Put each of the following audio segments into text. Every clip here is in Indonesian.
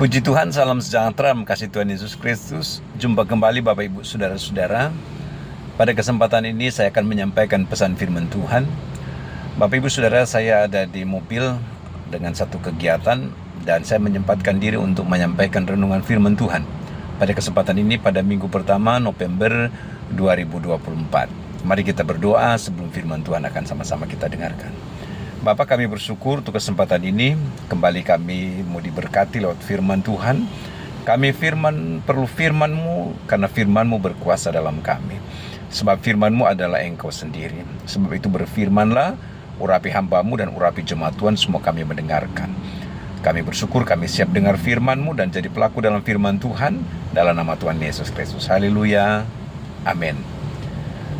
Puji Tuhan, salam sejahtera, kasih Tuhan Yesus Kristus. Jumpa kembali Bapak Ibu Saudara-saudara. Pada kesempatan ini saya akan menyampaikan pesan firman Tuhan. Bapak Ibu Saudara, saya ada di mobil dengan satu kegiatan dan saya menyempatkan diri untuk menyampaikan renungan firman Tuhan. Pada kesempatan ini pada minggu pertama November 2024. Mari kita berdoa sebelum firman Tuhan akan sama-sama kita dengarkan. Bapak, kami bersyukur untuk kesempatan ini. Kembali kami mau diberkati lewat firman Tuhan. Kami perlu firman-Mu karena firman-Mu berkuasa dalam kami. Sebab firman-Mu adalah Engkau sendiri. Sebab itu berfirmanlah, urapi hamba-Mu dan urapi jemaat Tuhan, semua kami mendengarkan. Kami bersyukur kami siap dengar firman-Mu dan jadi pelaku dalam firman Tuhan. Dalam nama Tuhan Yesus Kristus. Haleluya. Amin.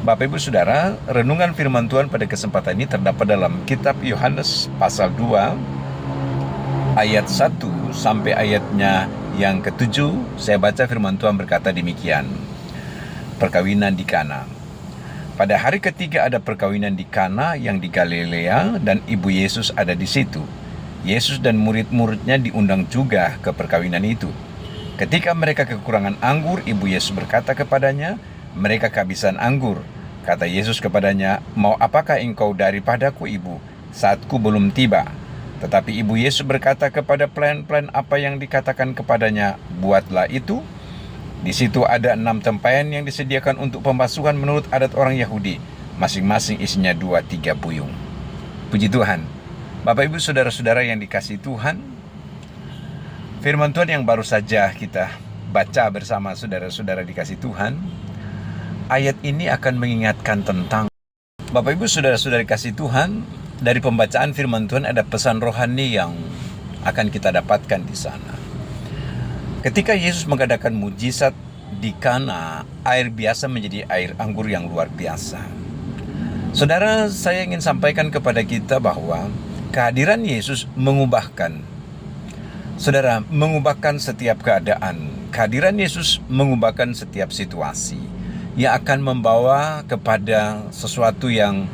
Bapak Ibu Saudara, renungan firman Tuhan pada kesempatan ini terdapat dalam kitab Yohanes pasal 2 ayat 1 sampai ayatnya yang ke-7. Saya baca firman Tuhan berkata demikian. Perkawinan di Kana. Pada hari ketiga ada perkawinan di Kana yang di Galilea dan ibu Yesus ada di situ. Yesus dan murid-muridnya diundang juga ke perkawinan itu. Ketika mereka kekurangan anggur, ibu Yesus berkata kepadanya, mereka kehabisan anggur. Kata Yesus kepadanya, mau apakah engkau daripadaku, ibu, saatku belum tiba? Tetapi ibu Yesus berkata kepada pelayan-pelayan apa yang dikatakan kepadanya, buatlah itu. Di situ ada 6 tempayan yang disediakan untuk pembasuhan menurut adat orang Yahudi. Masing-masing isinya 2-3 buyung. Puji Tuhan. Bapak Ibu Saudara-saudara yang dikasihi Tuhan, firman Tuhan yang baru saja kita baca bersama saudara-saudara dikasihi Tuhan, ayat ini akan mengingatkan tentang Bapak Ibu Saudara-saudari kasih Tuhan. Dari pembacaan firman Tuhan ada pesan rohani yang akan kita dapatkan di sana. Ketika Yesus mengadakan mujizat di Kana, air biasa menjadi air anggur yang luar biasa. Saudara, saya ingin sampaikan kepada kita bahwa kehadiran Yesus mengubahkan setiap keadaan. Kehadiran Yesus mengubahkan setiap situasi yang akan membawa kepada sesuatu yang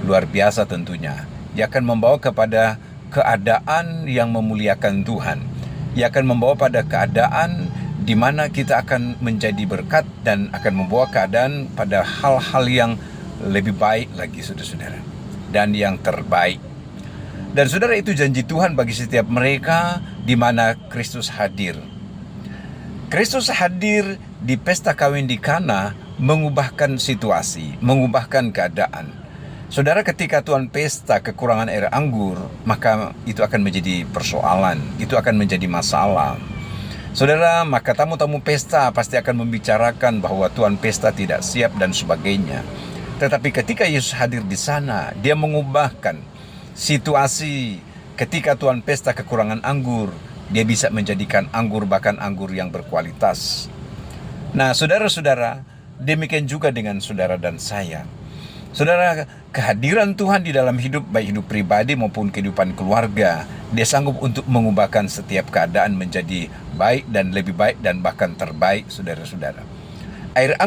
luar biasa tentunya. Yang akan membawa kepada keadaan yang memuliakan Tuhan. Yang akan membawa pada keadaan di mana kita akan menjadi berkat dan akan membawa keadaan pada hal-hal yang lebih baik lagi, saudara-saudara. Dan yang terbaik. Dan saudara, itu janji Tuhan bagi setiap mereka di mana Kristus hadir. Kristus hadir di pesta kawin di Kana mengubahkan situasi, mengubahkan keadaan. Saudara, ketika Tuhan pesta kekurangan air anggur, maka itu akan menjadi persoalan, itu akan menjadi masalah. Saudara, maka tamu-tamu pesta pasti akan membicarakan bahwa Tuhan pesta tidak siap dan sebagainya. Tetapi ketika Yesus hadir di sana, dia mengubahkan situasi. Ketika Tuhan pesta kekurangan anggur, dia bisa menjadikan anggur, bahkan anggur yang berkualitas. Nah, saudara-saudara, demikian juga dengan saudara dan saya. Saudara, kehadiran Tuhan di dalam hidup, baik hidup pribadi maupun kehidupan keluarga, dia sanggup untuk mengubahkan setiap keadaan menjadi baik dan lebih baik dan bahkan terbaik, saudara-saudara. Air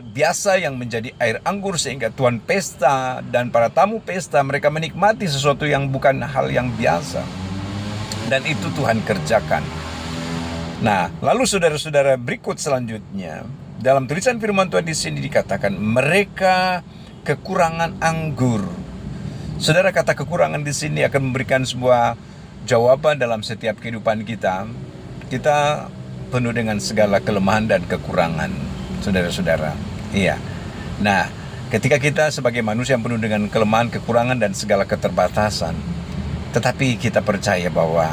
biasa yang menjadi air anggur sehingga Tuhan pesta dan para tamu pesta mereka menikmati sesuatu yang bukan hal yang biasa. Dan itu Tuhan kerjakan. Nah, lalu saudara-saudara, berikut selanjutnya dalam tulisan firman Tuhan di sini dikatakan mereka kekurangan anggur. Saudara, kata kekurangan di sini akan memberikan sebuah jawaban dalam setiap kehidupan kita. Kita penuh dengan segala kelemahan dan kekurangan, saudara-saudara. Iya. Nah, ketika kita sebagai manusia yang penuh dengan kelemahan, kekurangan dan segala keterbatasan, tetapi kita percaya bahwa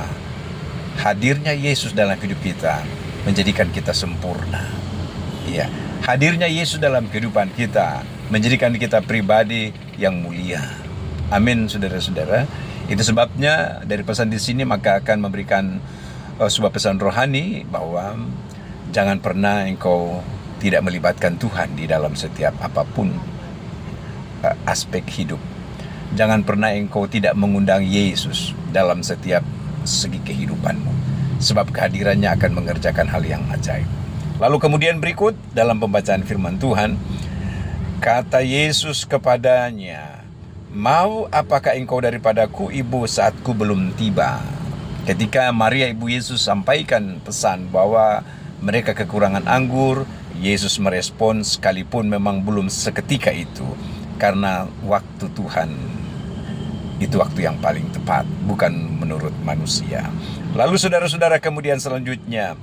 hadirnya Yesus dalam hidup kita menjadikan kita sempurna. Ya, hadirnya Yesus dalam kehidupan kita menjadikan kita pribadi yang mulia. Amin, saudara-saudara. Itu sebabnya dari pesan di sini maka akan memberikan sebuah pesan rohani bahwa jangan pernah engkau tidak melibatkan Tuhan di dalam setiap apapun aspek hidup. Jangan pernah engkau tidak mengundang Yesus dalam setiap segi kehidupanmu. Sebab kehadirannya akan mengerjakan hal yang ajaib. Lalu kemudian berikut dalam pembacaan firman Tuhan, kata Yesus kepadanya, mau apakah engkau daripadaku, ibu, saatku belum tiba? Ketika Maria ibu Yesus sampaikan pesan bahwa mereka kekurangan anggur, Yesus merespon sekalipun memang belum seketika itu, karena waktu Tuhan itu waktu yang paling tepat, bukan menurut manusia. Lalu saudara-saudara, kemudian selanjutnya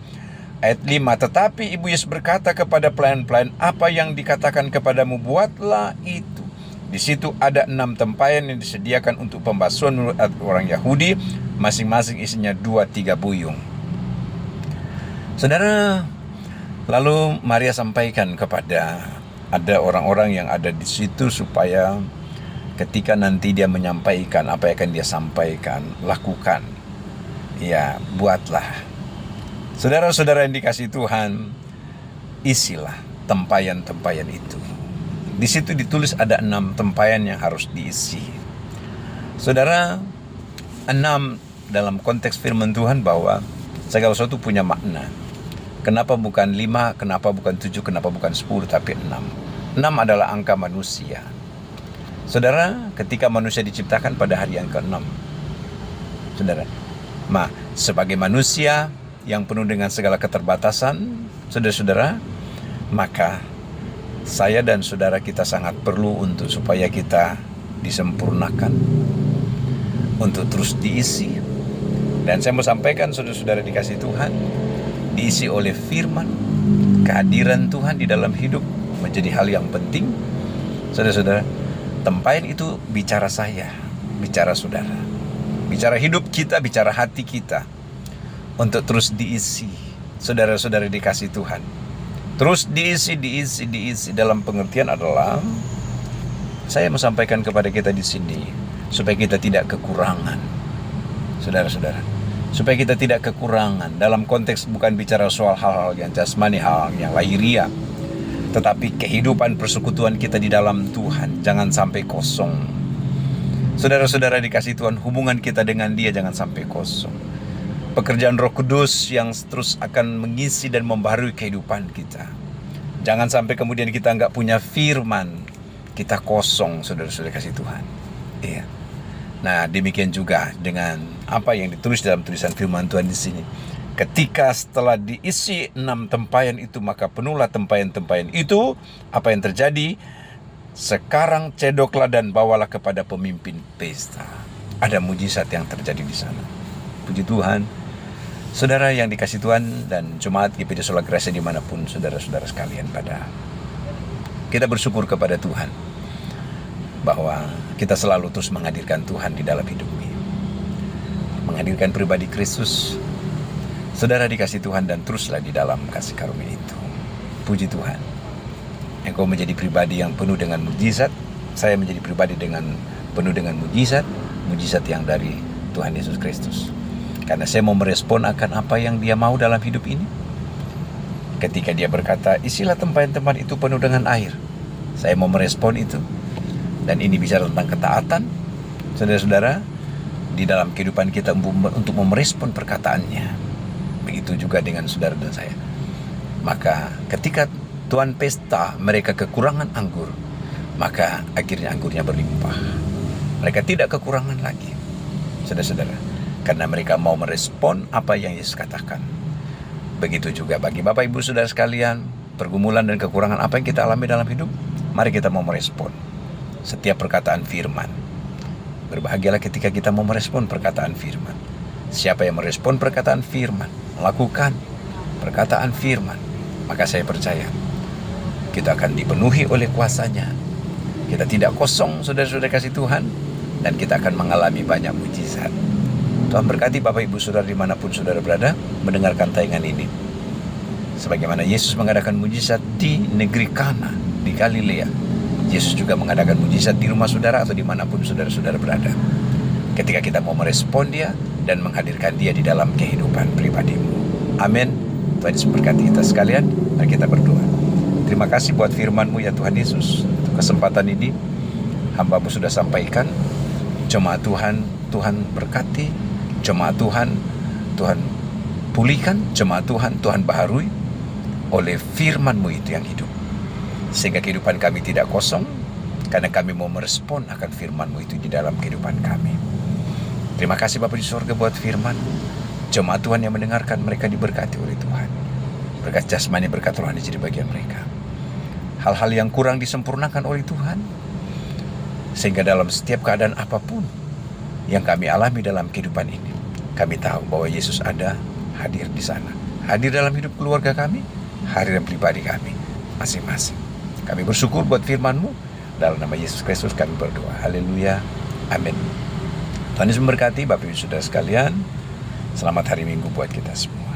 ayat 5, tetapi ibu Yesus berkata kepada pelayan-pelayan, apa yang dikatakan kepadamu buatlah itu. Di situ ada 6 tempayan yang disediakan untuk pembasuhan menurut orang Yahudi, masing-masing isinya 2-3 buyung. Saudara, lalu Maria sampaikan kepada ada orang-orang yang ada di situ supaya ketika nanti dia menyampaikan apa yang akan dia sampaikan, lakukan. Ya, buatlah. Saudara-saudara yang dikasihi Tuhan, isilah tempayan-tempayan itu. Di situ ditulis ada 6 tempayan yang harus diisi. Saudara, 6 dalam konteks firman Tuhan bahwa segala sesuatu punya makna. Kenapa bukan 5, kenapa bukan 7, kenapa bukan 10, tapi 6. 6 adalah angka manusia. Saudara, ketika manusia diciptakan pada hari yang ke-6, saudara, sebagai manusia yang penuh dengan segala keterbatasan, saudara-saudara, maka saya dan saudara kita sangat perlu untuk supaya kita disempurnakan, untuk terus diisi. Dan saya mau sampaikan, saudara-saudara dikasih Tuhan, diisi oleh firman, kehadiran Tuhan di dalam hidup menjadi hal yang penting. Saudara-saudara, tempayan itu bicara saya, bicara saudara, bicara hidup kita, bicara hati kita, untuk terus diisi. Saudara-saudara dikasih Tuhan, terus diisi dalam pengertian adalah, saya mau sampaikan kepada kita di sini supaya kita tidak kekurangan. Saudara-saudara, supaya kita tidak kekurangan dalam konteks bukan bicara soal hal-hal yang jasmani, hal yang lahiriah, tetapi kehidupan persekutuan kita di dalam Tuhan jangan sampai kosong. Saudara-saudara dikasih Tuhan, hubungan kita dengan Dia jangan sampai kosong. Pekerjaan Roh Kudus yang terus akan mengisi dan membaharui kehidupan kita. Jangan sampai kemudian kita nggak punya firman, kita kosong, saudara-saudara kasih Tuhan. Iya. Nah, demikian juga dengan apa yang ditulis dalam tulisan firman Tuhan di sini. Ketika setelah diisi 6 tempayan itu, maka penuhlah tempayan-tempayan itu. Apa yang terjadi? Sekarang cedoklah dan bawalah kepada pemimpin pesta. Ada mujizat yang terjadi di sana. Puji Tuhan. Saudara yang dikasih Tuhan dan jemaat GPD Sola Gracia dimanapun saudara-saudara sekalian, kita bersyukur kepada Tuhan bahwa kita selalu terus menghadirkan Tuhan di dalam hidup ini, menghadirkan pribadi Kristus. Saudara dikasih Tuhan dan teruslah di dalam kasih karunia itu. Puji Tuhan, engkau menjadi pribadi yang penuh dengan mujizat. Saya menjadi pribadi penuh dengan mujizat yang dari Tuhan Yesus Kristus. Karena saya mau merespon akan apa yang Dia mau dalam hidup ini. Ketika Dia berkata, isilah tempayan-tempayan itu penuh dengan air, saya mau merespon itu. Dan ini bicara tentang ketaatan, saudara-saudara, di dalam kehidupan kita untuk merespon perkataannya. Begitu juga dengan saudara dan saya. Maka ketika Tuhan pesta, mereka kekurangan anggur, maka akhirnya anggurnya berlimpah. Mereka tidak kekurangan lagi, saudara-saudara, karena mereka mau merespon apa yang Yesus katakan. Begitu juga bagi Bapak Ibu Saudara sekalian, pergumulan dan kekurangan apa yang kita alami dalam hidup, mari kita mau merespon setiap perkataan firman. Berbahagialah ketika kita mau merespon perkataan firman. Siapa yang merespon perkataan firman, melakukan perkataan firman, maka saya percaya kita akan dipenuhi oleh kuasa-Nya. Kita tidak kosong, saudara-saudara kasih Tuhan, dan kita akan mengalami banyak mujizat. Tuhan berkati Bapak Ibu Saudara dimanapun saudara berada mendengarkan tayangan ini. Sebagaimana Yesus mengadakan mujizat di negeri Kana di Galilea, Yesus juga mengadakan mujizat di rumah saudara atau dimanapun saudara-saudara berada. Ketika kita mau merespon Dia dan menghadirkan Dia di dalam kehidupan pribadimu. Amin. Tuhan Yesus berkati kita sekalian. Mari kita berdoa. Terima kasih buat firman-Mu ya Tuhan Yesus. Untuk kesempatan ini hamba-Mu sudah sampaikan. Jemaat Tuhan, Tuhan berkati. Jemaat Tuhan, Tuhan pulihkan. Jemaat Tuhan, Tuhan baharui oleh firman-Mu itu yang hidup. Sehingga kehidupan kami tidak kosong, karena kami mau merespon akan firman-Mu itu di dalam kehidupan kami. Terima kasih Bapa di surga buat firman-Mu. Jemaat Tuhan yang mendengarkan, mereka diberkati oleh Tuhan. Berkat jasmani, berkat rohani jadi bagian mereka. Hal-hal yang kurang disempurnakan oleh Tuhan, sehingga dalam setiap keadaan apapun yang kami alami dalam kehidupan ini, kami tahu bahwa Yesus ada, hadir di sana. Hadir dalam hidup keluarga kami, hadir dalam pribadi kami masing-masing. Kami bersyukur buat firman-Mu. Dalam nama Yesus Kristus kami berdoa. Haleluya. Amin. Tuhan Yesus memberkati Bapak Ibu Saudara sekalian. Selamat hari Minggu buat kita semua.